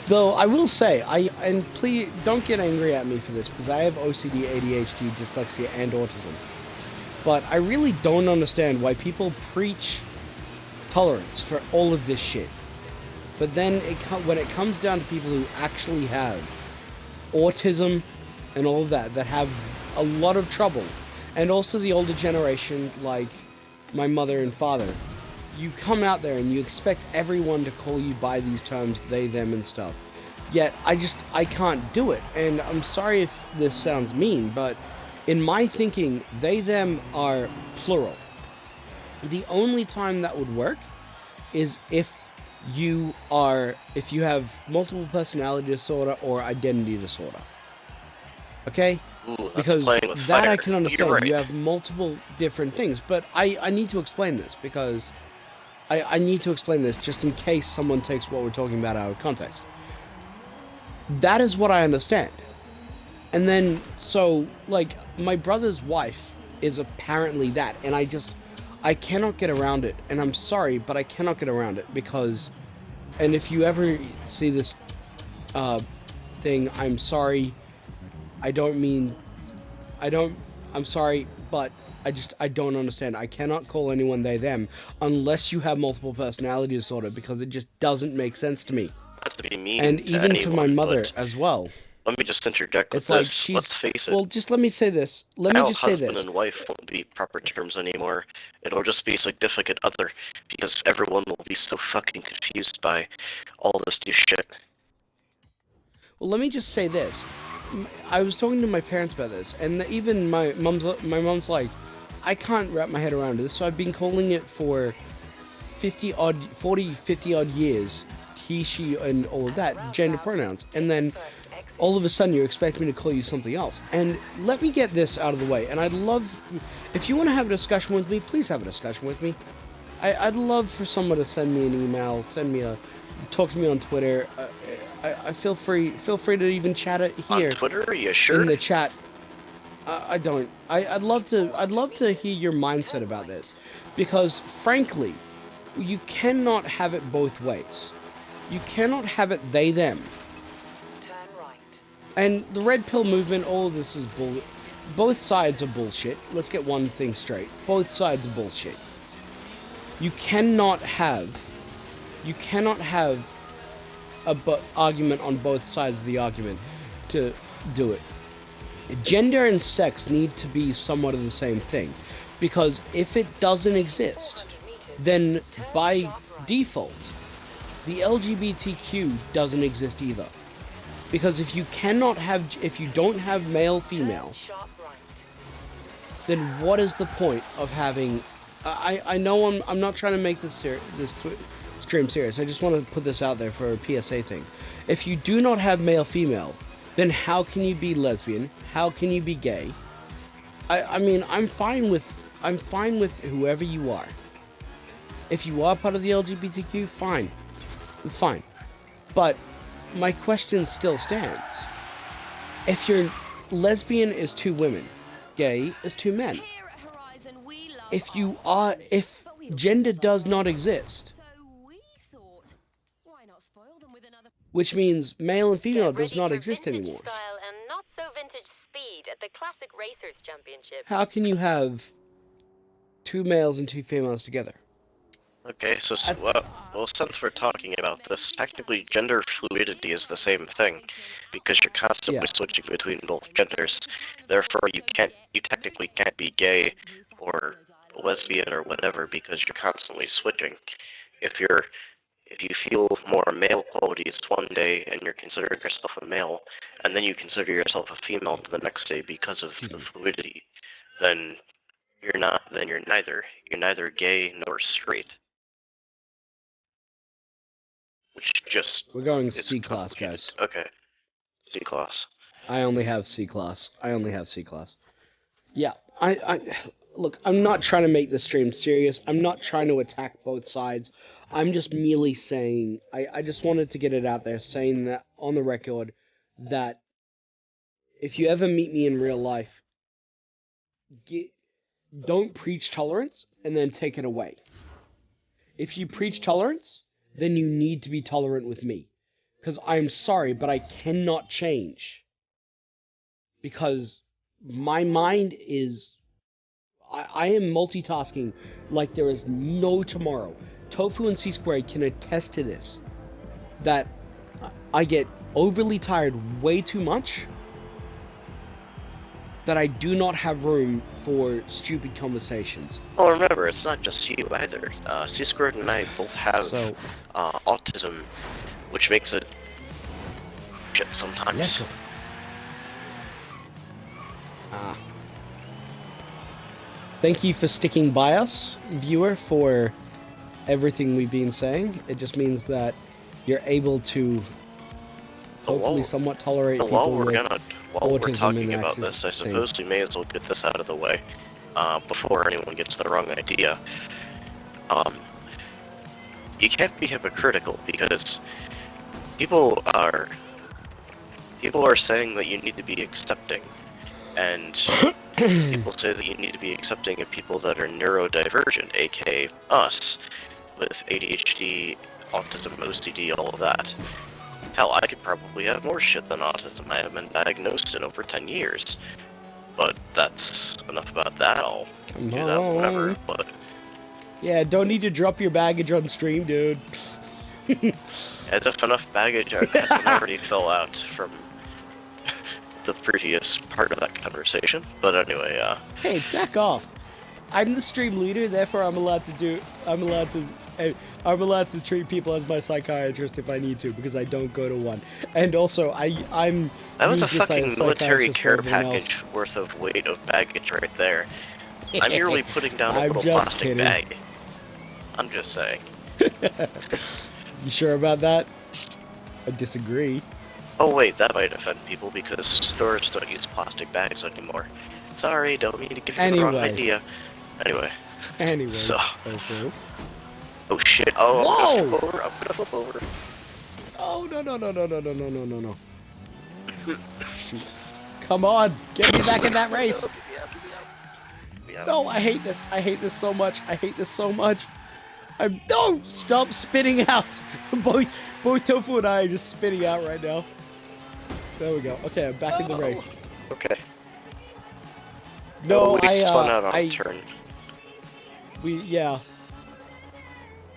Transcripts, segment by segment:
Though I will say, and please don't get angry at me for this because I have OCD, ADHD, dyslexia, and autism. But I really don't understand why people preach tolerance for all of this shit. But then when it comes down to people who actually have autism and all of that have a lot of trouble, and also the older generation like my mother and father, you come out there and you expect everyone to call you by these terms, they, them, and stuff. Yet I can't do it. And I'm sorry if this sounds mean, but in my thinking, they, them are plural. The only time that would work is if you have multiple personality disorder or identity disorder. Okay? Ooh, because that fire. I can understand. Right. You have multiple different things, but I need to explain this because I need to explain this just in case someone takes what we're talking about out of context. That is what I understand. And then, so, like, my brother's wife is apparently that, and I cannot get around it. And I'm sorry, but I cannot get around it because, and if you ever see this thing, I'm sorry. I'm sorry, but I don't understand. I cannot call anyone they, them, unless you have multiple personality disorder, because it just doesn't make sense to me. Not to be mean And to even anyone, to my mother as well. Let me just interject with It's like this. Let's face it. Well, just let me say this. Husband and wife won't be proper terms anymore. It'll just be significant other, because everyone will be so fucking confused by all this new shit. Well, let me just say this. I was talking to my parents about this, and even my mom's like, I can't wrap my head around this, so I've been calling it for 50 odd years, he, she, and all of that, gender pronouns, and then all of a sudden you expect me to call you something else. And let me get this out of the way, and I'd love, if you want to have a discussion with me, please have a discussion with me. I'd love for someone to send me an email, talk to me on Twitter. I feel free to even chat it here. On Twitter, are you sure? In the chat. I don't. I'd love to hear your mindset about this, because frankly, you cannot have it both ways. You cannot have it they, them. Turn right. And the red pill movement, all of this is bull. Both sides are bullshit. Let's get one thing straight. Both sides are bullshit. You cannot have a argument on both sides of the argument to do it. Gender and sex need to be somewhat of the same thing, because if it doesn't exist, then by default, the LGBTQ doesn't exist either. Because if you don't have male, female, then what is the point of having? I know I'm not trying to make this stream serious. I just want to put this out there for a PSA thing. If you do not have male, female, then how can you be lesbian? How can you be gay? I mean, I'm fine with whoever you are. If you are part of the LGBTQ, fine. It's fine. But my question still stands. If you're lesbian is two women, gay is two men. If gender does not exist, which means male and female does not exist anymore. Style and not so vintage speed at the Classic Racers Championship. How can you have two males and two females together? Okay, so well, since we're talking about this, technically gender fluidity is the same thing, because you're constantly switching between both genders. Therefore, you technically can't be gay or lesbian or whatever, because you're constantly switching. If you feel more male qualities one day and you're considering yourself a male, and then you consider yourself a female the next day because of the fluidity, then you're neither. You're neither gay nor straight. Which just... We're going C class, guys. Okay. C class. I only have C class. Yeah, look, I'm not trying to make this stream serious. I'm not trying to attack both sides. I'm just merely saying, I just wanted to get it out there, saying that on the record, that if you ever meet me in real life, don't preach tolerance and then take it away. If you preach tolerance, then you need to be tolerant with me. Because I'm sorry, but I cannot change. Because my mind is... I am multitasking like there is no tomorrow. Tofu and C Squared can attest to this. That I get overly tired way too much. That I do not have room for stupid conversations. Well, remember, it's not just you either. C Squared and I both have autism, which makes it shit sometimes. Yes. Thank you for sticking by us, viewer, for everything we've been saying. It just means that you're able to hopefully somewhat tolerate people with While we're autism talking and about this, I suppose we may as well get this out of the way before anyone gets the wrong idea. You can't be hypocritical because people are saying that you need to be accepting, and people say that you need to be accepting of people that are neurodivergent, aka us, with ADHD, autism, OCD, all of that. Hell, I could probably have more shit than autism. I haven't been diagnosed in over 10 years. But that's enough about that. I'll do that whenever, but... Yeah, don't need to drop your baggage on stream, dude. As if enough baggage hasn't already fell out from the previous part of that conversation. But anyway, Hey, back off. I'm the stream leader, therefore I'm allowed to treat people as my psychiatrist if I need to, because I don't go to one. And also, I'm... That was a fucking military care package worth of weight of baggage right there. I'm merely putting down a little plastic bag. I'm just saying. You sure about that? I disagree. Oh wait, that might offend people because stores don't use plastic bags anymore. Sorry, don't mean to give you the wrong idea. Anyway, so... Tofu. Oh shit, oh, Whoa! I'm gonna flip over. Oh, no. Shoot. Come on, get me back in that race. No, I hate this. I hate this so much. No, stop spitting out. Both Tofu and I are just spitting out right now. There we go. Okay, I'm back in the race. Okay. No, we spun out on a turn.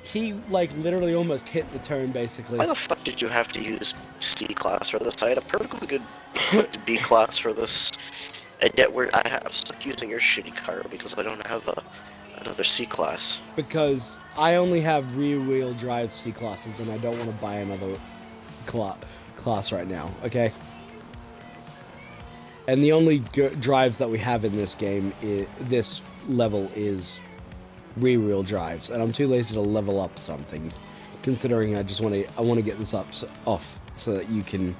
He, like, literally almost hit the turn, basically. Why the fuck did you have to use C-Class for this? I had a perfectly good B-Class for this, and yet I'm stuck using your shitty car because I don't have another C-Class. Because I only have rear-wheel drive C-Classes, and I don't want to buy another class right now, okay? And the only drives that we have in this game, this level, is rear-wheel drives, and I'm too lazy to level up something, considering I want to get this off so that you can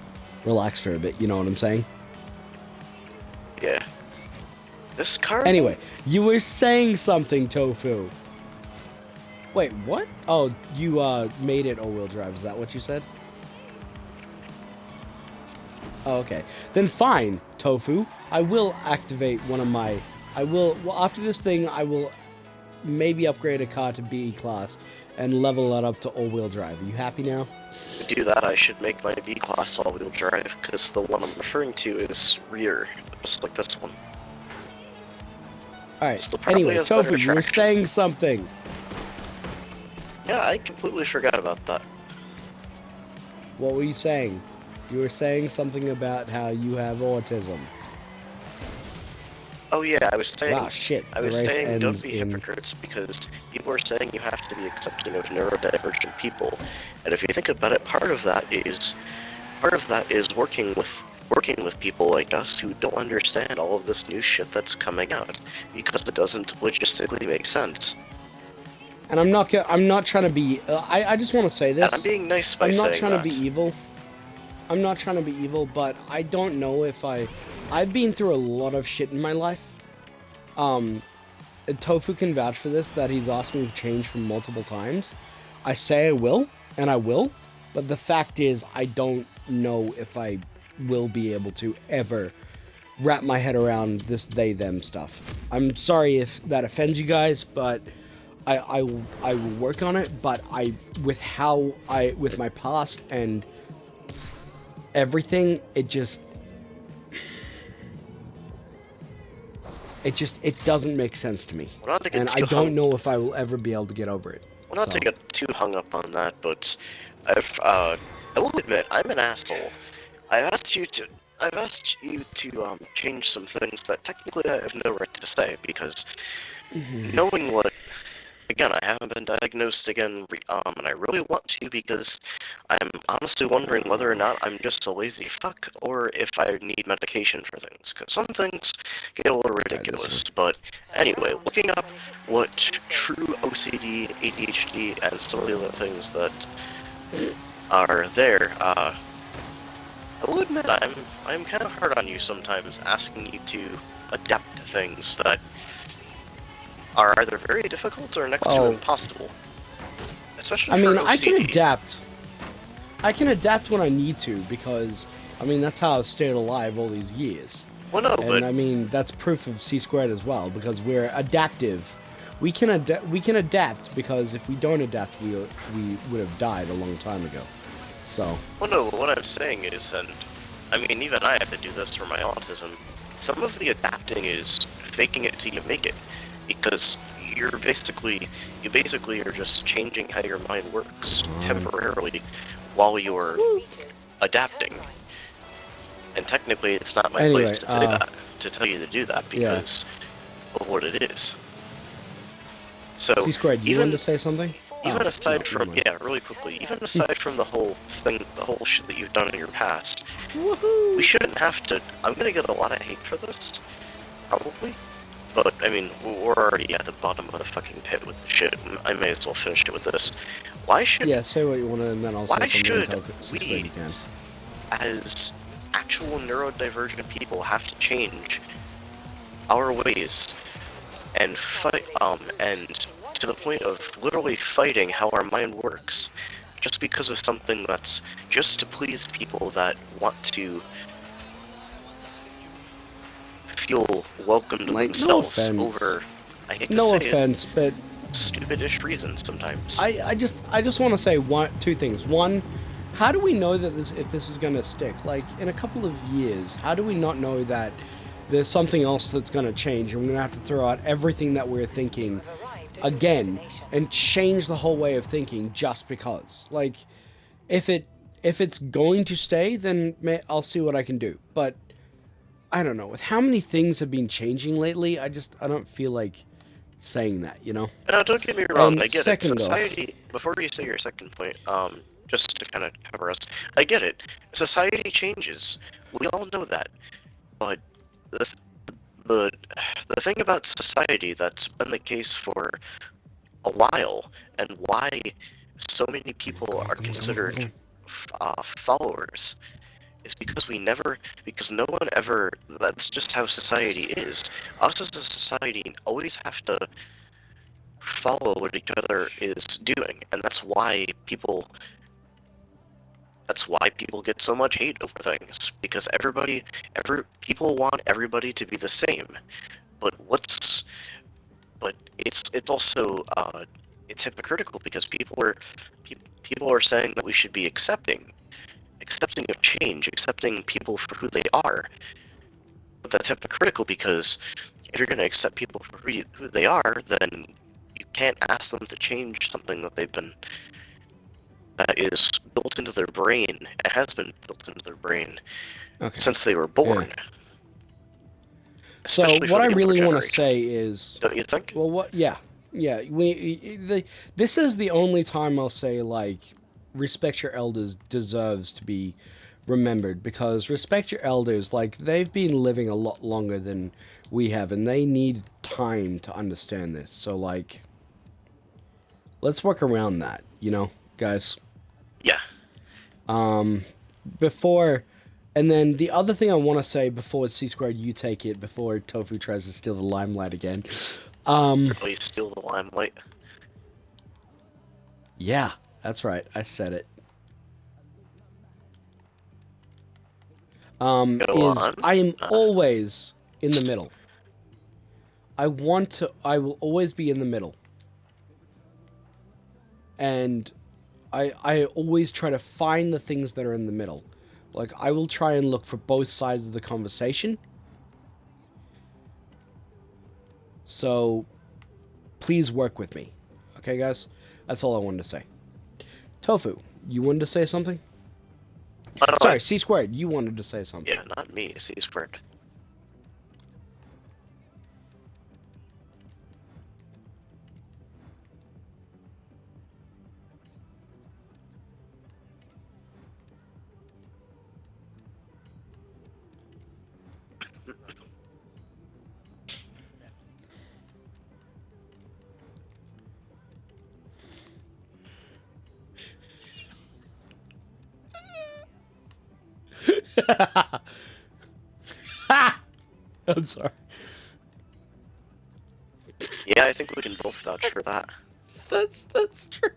relax for a bit, you know what I'm saying? Yeah. This car... Anyway, you were saying something, Tofu. Wait, what? Oh, you made it all-wheel drive, is that what you said? Oh, okay. Then fine, Tofu. I will activate one of my... well, after this thing, I will maybe upgrade a car to B class and level that up to all-wheel drive. Are you happy now? To do that, I should make my B class all-wheel drive, because the one I'm referring to is rear, just like this one. Alright, anyway, Tofu, you were saying something. Yeah, I completely forgot about that. What were you saying? You were saying something about how you have autism. Oh yeah, I was saying. Wow, shit. I was saying don't be hypocrites because people are saying you have to be accepting of neurodivergent people, and if you think about it, part of that is working with people like us who don't understand all of this new shit that's coming out because it doesn't logistically make sense. And I'm not trying to be. I just want to say this. And I'm being nice by saying that. I'm not trying to be evil. I'm not trying to be evil, but I don't know if I've been through a lot of shit in my life. Tofu can vouch for this, that he's asked me to change from multiple times. I say I will, and I will, but the fact is I don't know if I will be able to ever wrap my head around this they-them stuff. I'm sorry if that offends you guys, but I will work on it, but with my past and everything, it doesn't make sense to me. Well, not to get And I too don't know if I will ever be able to get over it. Well, not to get too hung up on that, but I will admit, I'm an asshole. I've asked you to change some things that technically I have no right to say, because knowing what, again, I haven't been diagnosed again, and I really want to, because I'm honestly wondering whether or not I'm just a lazy fuck, or if I need medication for things, because some things get a little ridiculous. But anyway, looking up what true OCD, ADHD, and some of the other things that are there, I will admit I'm kind of hard on you sometimes, asking you to adapt to things that are either very difficult or next to impossible. Especially for OCD. I can adapt. I can adapt when I need to, because, I mean, that's how I've stayed alive all these years. Well, no, and, I mean, that's proof of C-squared as well, because we're adaptive. We can adapt, because if we don't adapt, we would have died a long time ago. So. Well, no, what I'm saying is, and, I mean, even I have to do this for my autism, some of the adapting is faking it till you make it. Because you basically are just changing how your mind works temporarily while you're adapting. And technically, it's not my place to say that, to tell you to do that, because of what it is. So, C-squared, you wanted to say something? Even aside from, really quickly, even aside from the whole thing, the whole shit that you've done in your past, we shouldn't have to. I'm gonna get a lot of hate for this, probably. But, I mean, we're already at the bottom of the fucking pit with the shit. I may as well finish it with this. Why should... Yeah, say what you want to, and then I'll say something. Why should we, as actual neurodivergent people, have to change our ways and fight, and to the point of literally fighting how our mind works, just because of something that's just to please people that want to feel welcomed themselves over, I hate to say offense, but stupidish reasons sometimes. I just want to say two things. One, how do we know that if this is going to stick? Like, in a couple of years, how do we not know that there's something else that's going to change, and we're going to have to throw out everything that we're thinking again and change the whole way of thinking just because? Like, if it's going to stay, then I'll see what I can do. But I don't know. With how many things have been changing lately, I don't feel like saying that, you know? No, don't get me wrong. I get it. Society, before you say your second point, just to kind of cover us, I get it. Society changes. We all know that. But the thing about society that's been the case for a while, and why so many people are considered followers, is because no one ever, that's just how society is. Us as a society always have to follow what each other is doing, and that's why people get so much hate over things, because people want everybody to be the same. But it's also, it's hypocritical, because people are saying that we should be accepting of change, accepting people for who they are. But that's hypocritical, because if you're going to accept people for who they are, then you can't ask them to change something that is built into their brain. It has been built into their brain since they were born. Yeah. So what I really want to say is, don't you think? Well, this is the only time I'll say, like, respect your elders deserves to be remembered, because respect your elders, like, they've been living a lot longer than we have, and they need time to understand this. So, like, let's work around that, you know, guys. Yeah. And then the other thing I want to say before C-squared, you take it, before Tofu tries to steal the limelight again. Please steal the limelight. Yeah, that's right. I said it. I am always in the middle. I will always be in the middle. And I always try to find the things that are in the middle. Like, I will try and look for both sides of the conversation. So, please work with me. Okay, guys? That's all I wanted to say. Tofu, you wanted to say something? Sorry, C Squared, you wanted to say something. Yeah, not me, C squared. I'm sorry. Yeah, I think we can both vouch for that. That's true.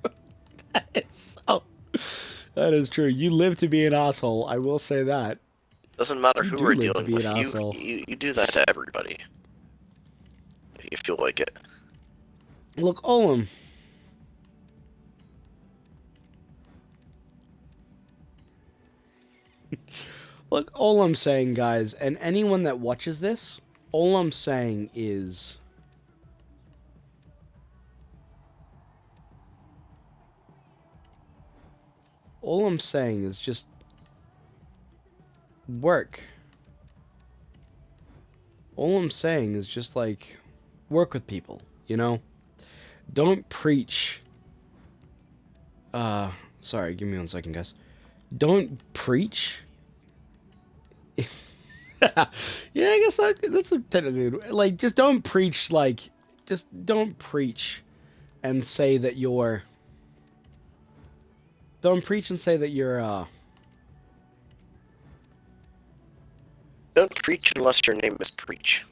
That is true. You live to be an asshole. I will say that. Doesn't matter You who do we're live to dealing be with. an asshole. You do that to everybody. If you feel like it. Look, Olam. Look, all I'm saying, guys, and anyone that watches this, all I'm saying is... All I'm saying is just... work. All I'm saying is just, like, work with people, you know? Don't preach... sorry, give me 1 second, guys. Don't preach... Yeah, I guess that's a technically... Like, just don't preach, like... Just don't preach and say that you're... Don't preach and say that you're, Don't preach unless your name is Preach.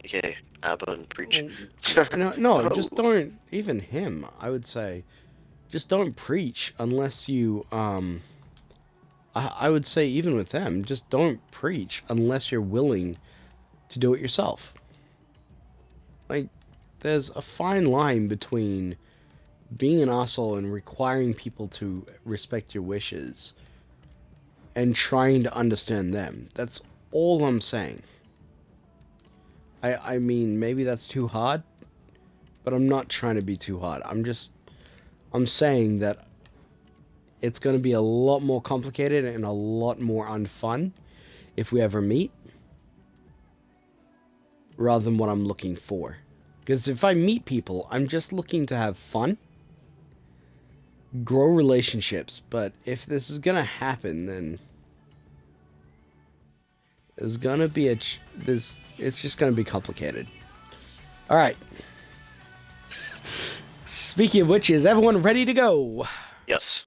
Okay, Abba and Preach. No, just don't... Even him, I would say. Just don't preach unless you, I would say even with them, just don't preach unless you're willing to do it yourself. Like, there's a fine line between being an asshole and requiring people to respect your wishes and trying to understand them. That's all I'm saying. I mean, maybe that's too hard, but I'm not trying to be too hard. I'm saying that it's going to be a lot more complicated and a lot more unfun if we ever meet, rather than what I'm looking for. Because if I meet people, I'm just looking to have fun, grow relationships, but if this is going to happen, then there's going to be it's just going to be complicated. Alright. Speaking of which, is everyone ready to go? Yes.